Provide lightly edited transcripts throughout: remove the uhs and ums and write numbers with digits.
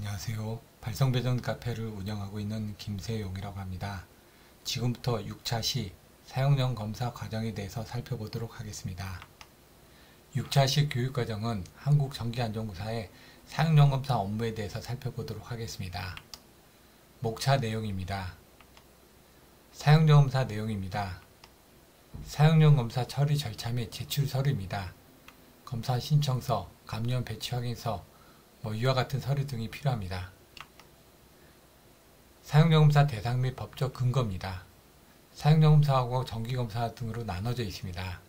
안녕하세요. 발성배전 카페를 운영하고 있는 김세용이라고 합니다. 지금부터 6차 시 사용령 검사 과정에 대해서 살펴보도록 하겠습니다. 6차 시 교육과정은 한국전기안전공사의 사용령 검사 업무에 대해서 살펴보도록 하겠습니다. 목차 내용입니다. 사용령 검사 내용입니다. 사용령 검사 처리 절차 및 제출 서류입니다. 검사 신청서, 감면 배치 확인서, 이와 같은 서류 등이 필요합니다. 사용령검사 대상 및 법적 근거입니다. 사용령검사하고 정기검사 등으로 나눠져 있습니다.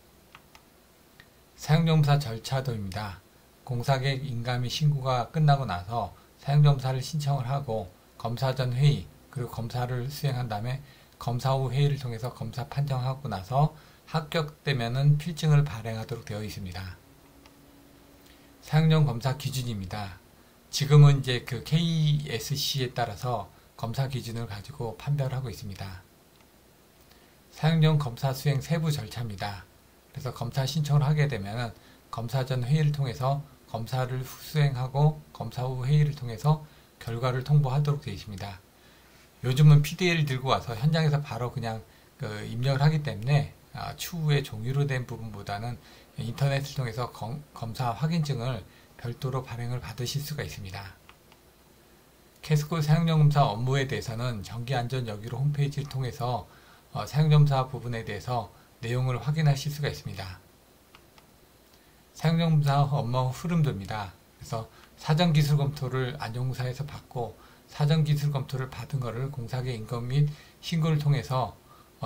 사용령검사 절차도입니다. 공사계획 인가 및 신고가 끝나고 나서 사용령검사를 신청을 하고 검사 전 회의 그리고 검사를 수행한 다음에 검사 후 회의를 통해서 검사 판정하고 나서 합격되면은 필증을 발행하도록 되어 있습니다. 사용령 검사 기준입니다. 지금은 이제 그 KSC에 따라서 검사 기준을 가지고 판별하고 있습니다. 사용령 검사 수행 세부 절차입니다. 그래서 검사 신청을 하게 되면 검사 전 회의를 통해서 검사를 수행하고 검사 후 회의를 통해서 결과를 통보하도록 되어 있습니다. 요즘은 PDL을 들고 와서 현장에서 바로 그냥 입력을 하기 때문에 추후에 종이로 된 부분보다는 인터넷을 통해서 검사 확인증을 별도로 발행을 받으실 수가 있습니다. 캐스코 사용령 검사 업무에 대해서는 전기안전여기로 홈페이지를 통해서 사용령 검사 부분에 대해서 내용을 확인하실 수가 있습니다. 사용령 검사 업무 흐름도입니다. 그래서 사전기술 검토를 안전공사에서 받고 사전기술 검토를 받은 것을 공사계 인검 및 신고를 통해서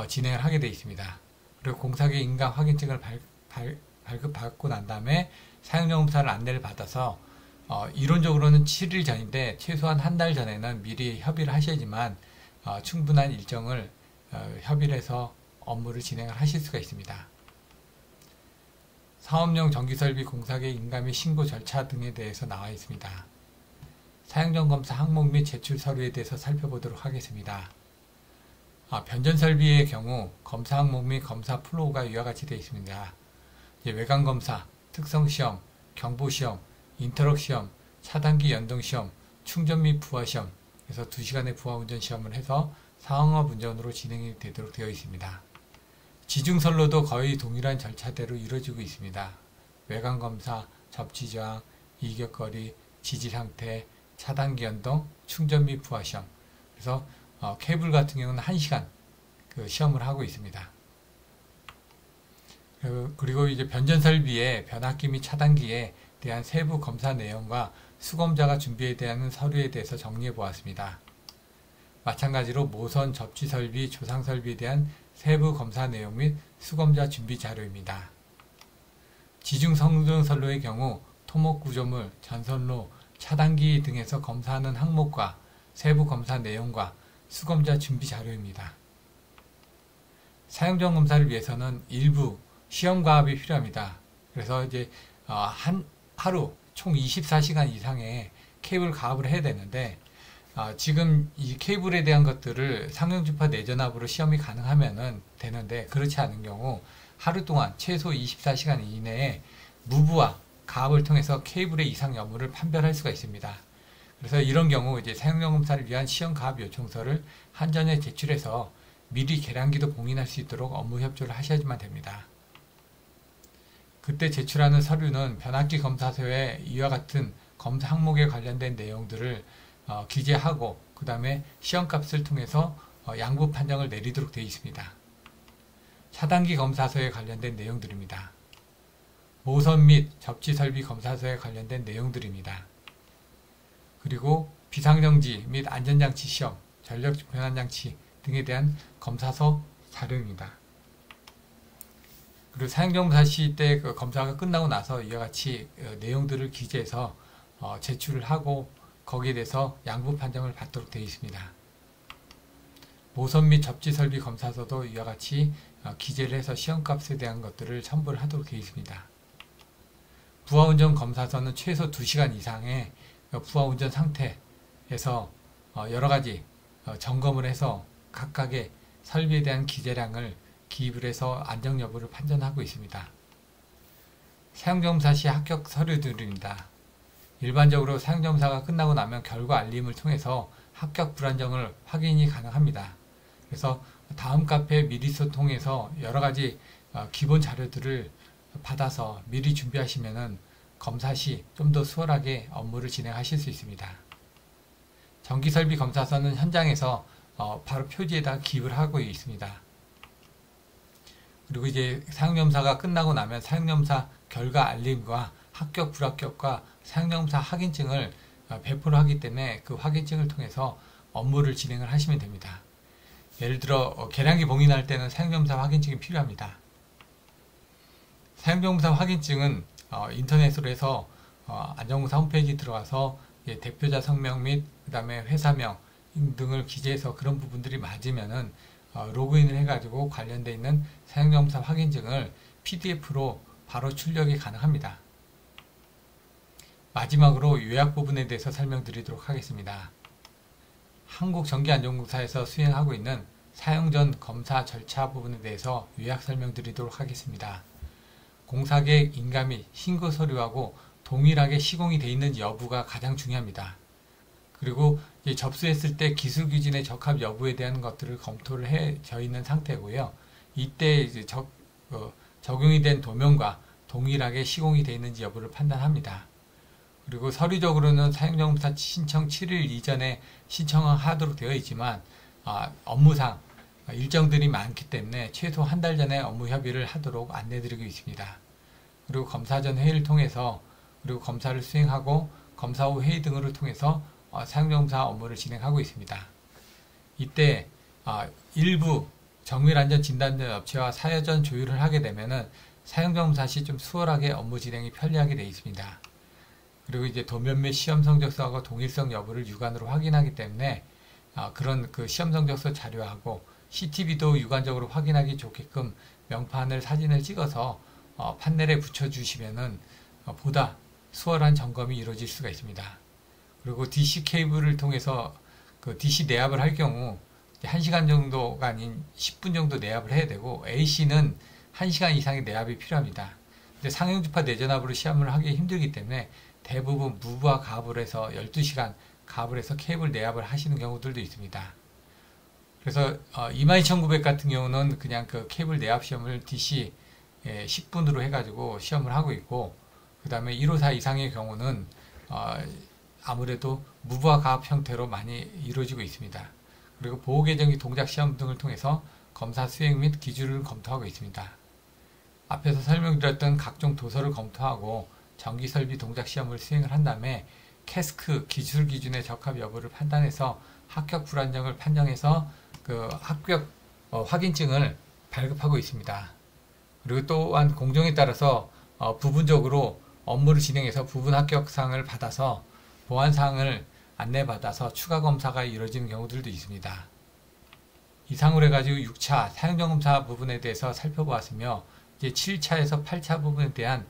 진행을 하게 되어 있습니다. 그리고 공사계 인가 확인증을 발급받고 난 다음에 사용령 검사를 안내를 받아서 이론적으로는 7일 전인데 최소한 한 달 전에는 미리 협의를 하셔야지만 충분한 일정을 협의를 해서 업무를 진행을 하실 수가 있습니다. 사업용 전기설비 공사계 인가 및 신고 절차 등에 대해서 나와 있습니다. 사용령 검사 항목 및 제출 서류에 대해서 살펴보도록 하겠습니다. 변전설비의 경우 검사 항목 및 검사 플로우가 이와 같이 되어 있습니다. 외관검사, 특성시험, 경보시험, 인터럭시험, 차단기 연동시험, 충전 및 부하시험 그래서 2시간의 부하운전 시험을 해서 상업운전으로 진행이 되도록 되어 있습니다. 지중선로도 거의 동일한 절차대로 이루어지고 있습니다. 외관검사, 접지저항, 이격거리, 지지상태, 차단기 연동, 충전 및 부하시험 그래서 케이블 같은 경우는 1시간 시험을 하고 있습니다. 그리고 이제 변전설비의 변압기 및 차단기에 대한 세부 검사 내용과 수검자가 준비에 대한 서류에 대해서 정리해 보았습니다. 마찬가지로 모선 접지설비, 조상설비에 대한 세부 검사 내용 및 수검자 준비 자료입니다. 지중성전선로의 경우 토목구조물, 전선로, 차단기 등에서 검사하는 항목과 세부 검사 내용과 수검자 준비 자료입니다. 사용전 검사를 위해서는 일부 시험 가압이 필요합니다. 그래서 이제 하루 총 24시간 이상의 케이블 가압을 해야 되는데 지금 이 케이블에 대한 것들을 상용주파 내전압으로 시험이 가능하면은 되는데 그렇지 않은 경우 하루 동안 최소 24시간 이내에 무브와 가압을 통해서 케이블의 이상 여부를 판별할 수가 있습니다. 그래서 이런 경우 이제 사용령 검사를 위한 시험 가압 요청서를 한전에 제출해서 미리 계량기도 봉인할 수 있도록 업무 협조를 하셔야지만 됩니다. 그때 제출하는 서류는 변압기 검사서에 이와 같은 검사 항목에 관련된 내용들을 기재하고 그 다음에 시험값을 통해서 양부 판정을 내리도록 되어 있습니다. 차단기 검사서에 관련된 내용들입니다. 모선 및 접지설비 검사서에 관련된 내용들입니다. 그리고 비상정지 및 안전장치 시험, 전력변환장치 등에 대한 검사서 자료입니다. 그리고 사용검사 시 때 검사가 끝나고 나서 이와 같이 내용들을 기재해서 제출을 하고 거기에 대해서 양부 판정을 받도록 되어 있습니다. 모선 및 접지설비 검사서도 이와 같이 기재를 해서 시험값에 대한 것들을 첨부를 하도록 되어 있습니다. 부하운전 검사서는 최소 2시간 이상의 부하운전 상태에서 여러가지 점검을 해서 각각의 설비에 대한 기재량을 기입을 해서 안정 여부를 판단하고 있습니다. 사용검사 시 합격 서류들입니다. 일반적으로 사용검사가 끝나고 나면 결과 알림을 통해서 합격 불안정을 확인이 가능합니다. 그래서 다음 카페 미리 소통해서 여러 가지 기본 자료들을 받아서 미리 준비하시면은 검사 시 좀 더 수월하게 업무를 진행하실 수 있습니다. 정기설비 검사서는 현장에서 바로 표지에다 기입을 하고 있습니다. 그리고 이제 사용검사가 끝나고 나면 사용검사 결과 알림과 합격 불합격과 사용검사 확인증을 배포를 하기 때문에 그 확인증을 통해서 업무를 진행을 하시면 됩니다. 예를 들어 계량기 봉인할 때는 사용검사 확인증이 필요합니다. 사용검사 확인증은 인터넷으로 해서 안전공사 홈페이지 들어가서 대표자 성명 및 그 다음에 회사명 등을 기재해서 그런 부분들이 맞으면은 로그인을 해가지고 관련되어 있는 사용검사 확인증을 PDF로 바로 출력이 가능합니다. 마지막으로 요약 부분에 대해서 설명드리도록 하겠습니다. 한국전기안전공사에서 수행하고 있는 사용 전 검사 절차 부분에 대해서 요약 설명드리도록 하겠습니다. 공사계획 인가 및 신고 서류하고 동일하게 시공이 되어 있는 여부가 가장 중요합니다. 그리고 이제 접수했을 때 기술 기준에 적합 여부에 대한 것들을 검토를 해져 있는 상태고요. 이때 이제 적용이 된 도면과 동일하게 시공이 되어 있는지 여부를 판단합니다. 그리고 서류적으로는 사용검사 신청 7일 이전에 신청하도록 되어 있지만 업무상 일정들이 많기 때문에 최소 한 달 전에 업무 협의를 하도록 안내드리고 있습니다. 그리고 검사 전 회의를 통해서 그리고 검사를 수행하고 검사 후 회의 등을 통해서 사용검사 업무를 진행하고 있습니다. 이때 일부 정밀안전진단전 업체와 사여전 조율을 하게 되면은 사용검사 시 좀 수월하게 업무 진행이 편리하게 되어 있습니다. 그리고 이제 도면 및 시험 성적서하고 동일성 여부를 육안으로 확인하기 때문에 그런 그 시험 성적서 자료하고 CTV도 육안적으로 확인하기 좋게끔 명판을 사진을 찍어서 판넬에 붙여주시면은 보다 수월한 점검이 이루어질 수가 있습니다. 그리고 DC 케이블을 통해서 그 DC 내압을 할 경우 1시간 정도가 아닌 10분 정도 내압을 해야 되고 AC는 1시간 이상의 내압이 필요합니다. 근데 상용주파 내전압으로 시험을 하기 힘들기 때문에 대부분 무브와 가압을 해서 12시간 가압을 해서 케이블 내압을 하시는 경우들도 있습니다. 그래서 22,900 같은 경우는 그냥 그 케이블 내압 시험을 DC 10분으로 해가지고 시험을 하고 있고, 그 다음에 154 이상의 경우는 아무래도 무브와 가압 형태로 많이 이루어지고 있습니다. 그리고 보호계정기 동작 시험 등을 통해서 검사 수행 및 기준을 검토하고 있습니다. 앞에서 설명드렸던 각종 도서를 검토하고 전기설비 동작 시험을 수행을 한 다음에 캐스크 기술 기준에 적합 여부를 판단해서 합격 불안정을 판정해서 그 합격 확인증을 발급하고 있습니다. 그리고 또한 공정에 따라서 부분적으로 업무를 진행해서 부분 합격사항을 받아서 보완사항을 안내받아서 추가 검사가 이루어지는 경우들도 있습니다. 이상으로 해가지고 6차 사용전검사 부분에 대해서 살펴보았으며 이제 7차에서 8차 부분에 대한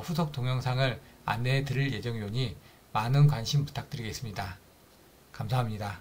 후속 동영상을 안내해 드릴 예정이오니 많은 관심 부탁드리겠습니다. 감사합니다.